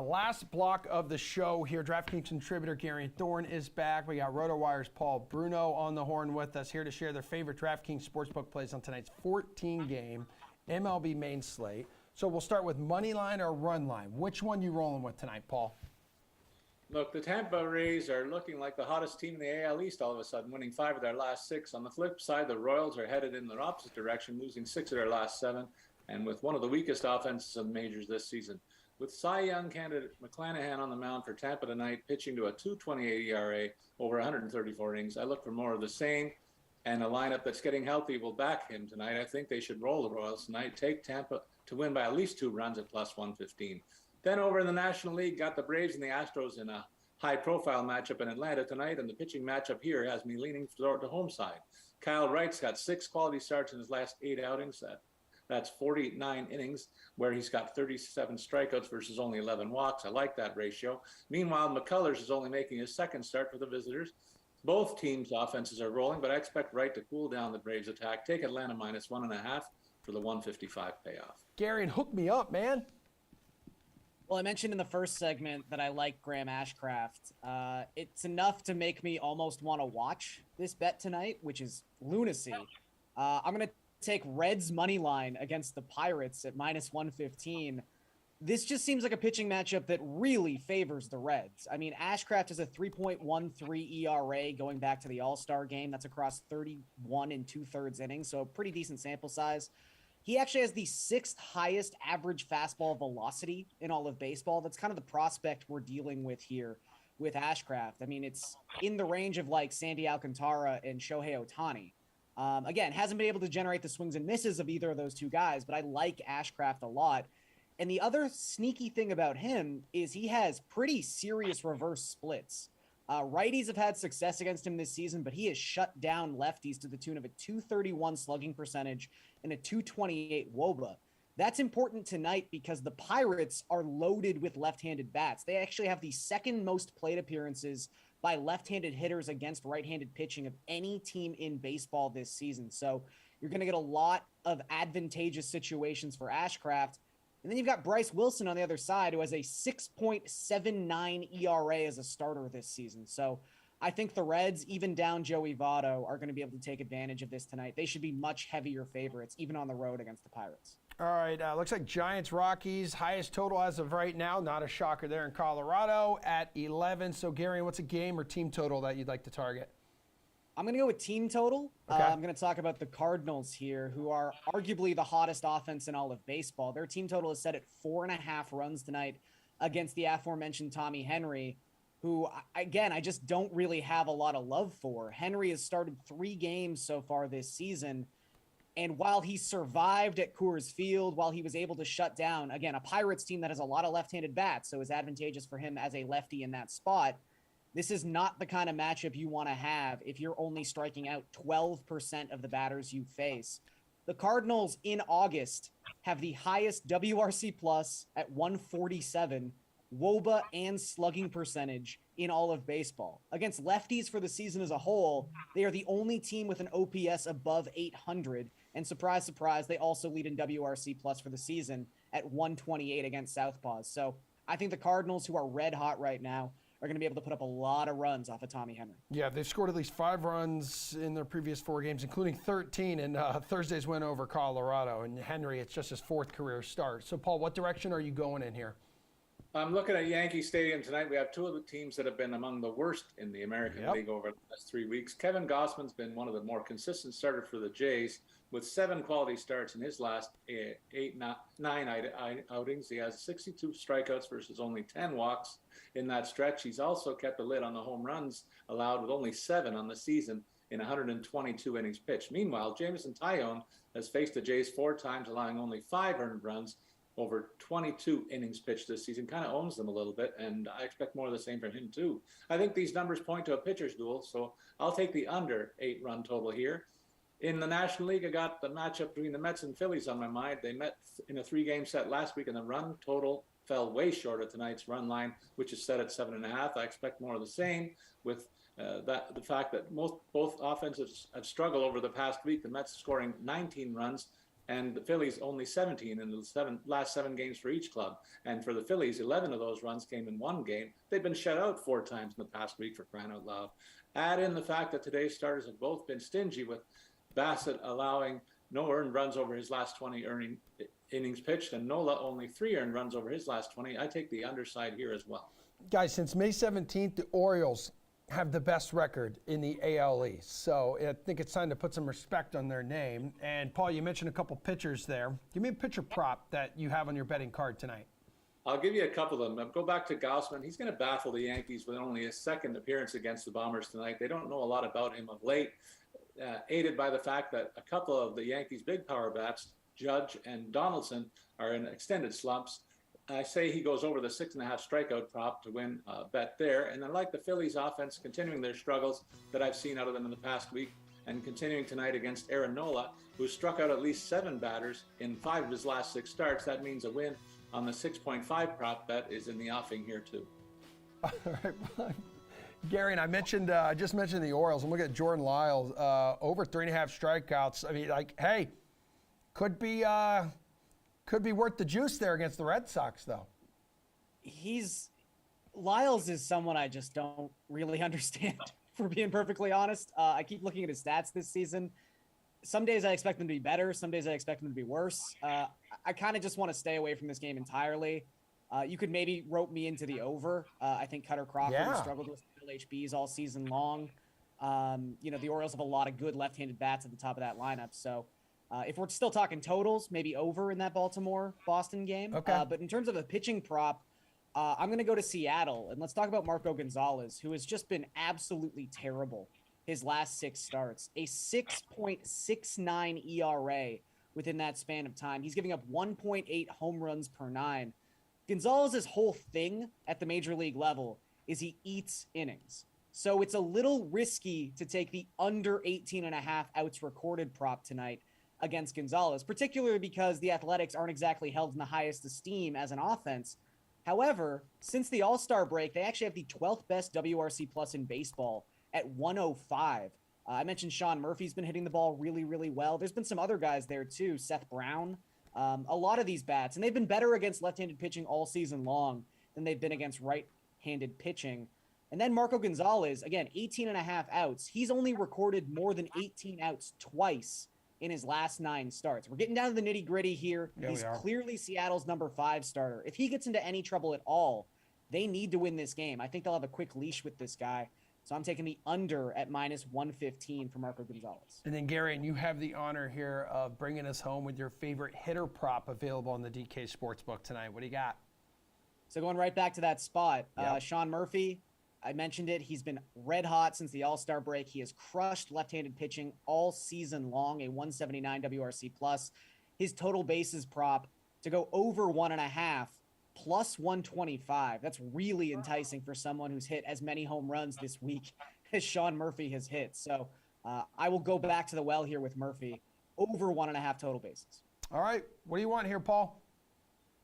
Last block of the show here. DraftKings contributor Gary Thorne is back. We got RotoWire's Paul Bruno on the horn with us here to share their favorite DraftKings sportsbook plays on tonight's 14-game MLB main slate. So we'll start with money line or run line. Which one you rolling with tonight, Paul? Look, the Tampa Rays are looking like the hottest team in the AL East all of a sudden, winning 5 of their last 6. On the flip side, the Royals are headed in the opposite direction, losing 6 of their last 7, and with one of the weakest offenses of the majors this season. With Cy Young candidate McClanahan on the mound for Tampa tonight, pitching to a 2.28 ERA over 134 innings, I look for more of the same, and a lineup that's getting healthy will back him tonight. I think they should roll the Royals tonight, take Tampa to win by at least 2 runs at plus 115. Then over in the National League, got the Braves and the Astros in a high-profile matchup in Atlanta tonight, and the pitching matchup here has me leaning toward the home side. Kyle Wright's got 6 quality starts in his last 8 outings. That's 49 innings where he's got 37 strikeouts versus only 11 walks. I like that ratio. Meanwhile, McCullers is only making his 2nd start for the visitors. Both teams' offenses are rolling, but I expect Wright to cool down the Braves' attack. Take Atlanta -1.5 for the 155 payoff. Gary, and hook me up, man. Well, I mentioned in the first segment that I like Graham Ashcraft. It's enough to make me almost want to watch this bet tonight, which is lunacy. I'm going to take Reds money line against the Pirates at -115. This just seems like a pitching matchup that really favors the Reds. I mean, Ashcraft is a 3.13 ERA going back to the All-Star game. That's across 31 and 2/3 innings, so a pretty decent sample size. He actually has the 6th highest average fastball velocity in all of baseball. That's kind of the prospect we're dealing with here with Ashcraft. I mean, it's in the range of like Sandy Alcantara and Shohei Ohtani. Again, hasn't been able to generate the swings and misses of either of those two guys, but I like Ashcraft a lot. And the other sneaky thing about him is he has pretty serious reverse splits. Righties have had success against him this season, but he has shut down lefties to the tune of a 231 slugging percentage and a 228 WOBA. That's important tonight because the Pirates are loaded with left-handed bats. They actually have the 2nd most plate appearances by left-handed hitters against right-handed pitching of any team in baseball this season. So you're going to get a lot of advantageous situations for Ashcraft. And then you've got Bryce Wilson on the other side, who has a 6.79 ERA as a starter this season. So I think the Reds, even down Joey Votto, are going to be able to take advantage of this tonight. They should be much heavier favorites, even on the road against the Pirates. All right, looks like Giants-Rockies, highest total as of right now. Not a shocker there in Colorado at 11. So, Gary, what's a game or team total that you'd like to target? I'm going to go with team total. Okay. I'm going to talk about the Cardinals here, who are arguably the hottest offense in all of baseball. Their team total is set at 4.5 runs tonight against the aforementioned Tommy Henry, who, again, I just don't really have a lot of love for. Henry has started 3 games so far this season, and while he survived at Coors Field, while he was able to shut down, again, a Pirates team that has a lot of left-handed bats, so it's advantageous for him as a lefty in that spot. This is not the kind of matchup you want to have if you're only striking out 12% of the batters you face. The Cardinals in August have the highest WRC plus at 147, WOBA and slugging percentage in all of baseball. Against lefties for the season as a whole, they are the only team with an OPS above 800. And surprise, surprise, they also lead in WRC plus for the season at 128 against Southpaws. So I think the Cardinals, who are red hot right now, are going to be able to put up a lot of runs off of Tommy Henry. Yeah, they've scored at least 5 runs in their previous 4 games, including 13 in Thursday's win over Colorado. And Henry, it's just his 4th career start. So, Paul, what direction are you going in here? I'm looking at Yankee Stadium tonight. We have 2 of the teams that have been among the worst in the American League over the last 3 weeks. Kevin Gossman's been one of the more consistent starters for the Jays with 7 quality starts in his last 9 outings. He has 62 strikeouts versus only 10 walks in that stretch. He's also kept the lid on the home runs allowed with only 7 on the season in 122 innings pitched. Meanwhile, Jameson Taillon has faced the Jays 4 times, allowing only 5 earned runs over 22 innings pitched this season. Kind of owns them a little bit, and I expect more of the same from him too. I think these numbers point to a pitcher's duel, so I'll take the under 8-run total here. In the National League, I got the matchup between the Mets and Phillies on my mind. They met in a 3-game set last week, and the run total fell way short of tonight's run line, which is set at 7.5. I expect more of the same with the fact that both offenses have struggled over the past week. The Mets scoring 19 runs, and the Phillies only 17 in the last 7 games for each club. And for the Phillies, 11 of those runs came in 1 game. They've been shut out 4 times in the past week, for crying out loud. Add in the fact that today's starters have both been stingy, with Bassett allowing no earned runs over his last 20 innings pitched, and Nola only 3 earned runs over his last 20. I take the underside here as well. Guys, since May 17th, the Orioles have the best record in the AL East. So I think it's time to put some respect on their name. And, Paul, you mentioned a couple pitchers there. Give me a pitcher prop that you have on your betting card tonight. I'll give you a couple of them. Go back to Gausman. He's going to baffle the Yankees with only his 2nd appearance against the Bombers tonight. They don't know a lot about him of late, aided by the fact that a couple of the Yankees' big power bats, Judge and Donaldson, are in extended slumps. I say he goes over the 6.5 strikeout prop to win a bet there. And I like the Phillies offense continuing their struggles that I've seen out of them in the past week, and continuing tonight against Aaron Nola, who struck out at least 7 batters in 5 of his last 6 starts. That means a win on the 6.5 prop bet is in the offing here too. All right, Gary, and I just mentioned the Orioles. I'm looking at Jordan Lyles, over 3.5 strikeouts. I mean, like, hey, could be worth the juice there against the Red Sox, though. Lyles is someone I just don't really understand, for being perfectly honest. I keep looking at his stats this season. Some days I expect them to be better. Some days I expect them to be worse. I kind of just want to stay away from this game entirely. You could maybe rope me into the over. I think Cutter Crawford has struggled with LHBs all season long. The Orioles have a lot of good left-handed bats at the top of that lineup. So if we're still talking totals, maybe over in that Baltimore-Boston game. Okay. But in terms of a pitching prop, I'm going to go to Seattle. And let's talk about Marco Gonzalez, who has just been absolutely terrible his last 6 starts. A 6.69 ERA within that span of time. He's giving up 1.8 home runs per 9. Gonzalez's whole thing at the major league level is he eats innings. So it's a little risky to take the under 18.5 outs recorded prop tonight against Gonzalez, particularly because the Athletics aren't exactly held in the highest esteem as an offense. However, since the All-Star break, they actually have the 12th best WRC plus in baseball at 105. I mentioned Sean Murphy's been hitting the ball really, really well. There's been some other guys there too, Seth Brown. A lot of these bats, and they've been better against left-handed pitching all season long than they've been against right-handed pitching. And then Marco Gonzalez, again, 18.5 outs. He's only recorded more than 18 outs twice in his last 9 starts. We're getting down to the nitty-gritty here. Yeah, He's clearly Seattle's number 5 starter. If he gets into any trouble at all, they need to win this game. I think they'll have a quick leash with this guy. So I'm taking the under at -115 for Marco Gonzalez. And then, Gary, and you have the honor here of bringing us home with your favorite hitter prop available on the DK Sportsbook tonight. What do you got? So going right back to that spot, Sean Murphy, I mentioned it. He's been red hot since the All-Star break. He has crushed left-handed pitching all season long, a 179 WRC plus. His total bases prop to go over 1.5 plus 125. That's really enticing for someone who's hit as many home runs this week as Sean Murphy has hit. So I will go back to the well here with Murphy, over 1.5 total bases. All right. What do you want here, Paul?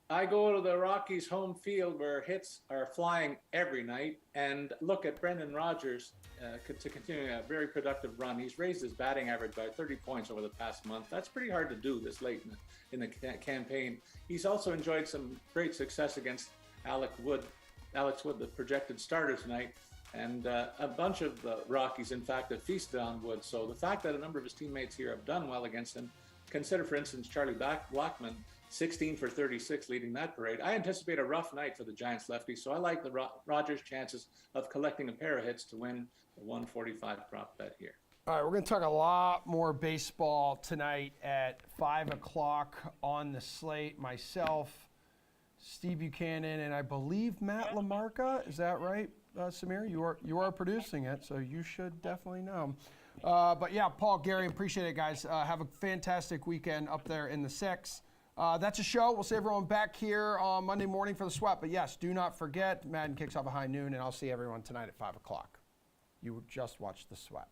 I go to the Rockies home field where hits are flying every night and look at Brendan Rodgers to continue a very productive run. He's raised his batting average by 30 points over the past month. That's pretty hard to do this late in the campaign. He's also enjoyed some great success against Alex Wood, the projected starter tonight. And a bunch of the Rockies, in fact, have feasted on Wood. So the fact that a number of his teammates here have done well against him, consider, for instance, Charlie Blackmon, 16 for 36 leading that parade. I anticipate a rough night for the Giants lefty, so I like the Rodgers' chances of collecting a pair of hits to win the 145 prop bet here. All right, we're going to talk a lot more baseball tonight at 5 o'clock on the slate. Myself, Steve Buchanan, and I believe Matt LaMarca. Is that right, Samir? You are producing it, so you should definitely know. But yeah, Paul, Gary, appreciate it, guys. Have a fantastic weekend up there in the 6. That's a show. We'll see everyone back here on Monday morning for the Sweat. But yes, do not forget, Madden kicks off at high noon, and I'll see everyone tonight at 5 o'clock. You just watched the Sweat.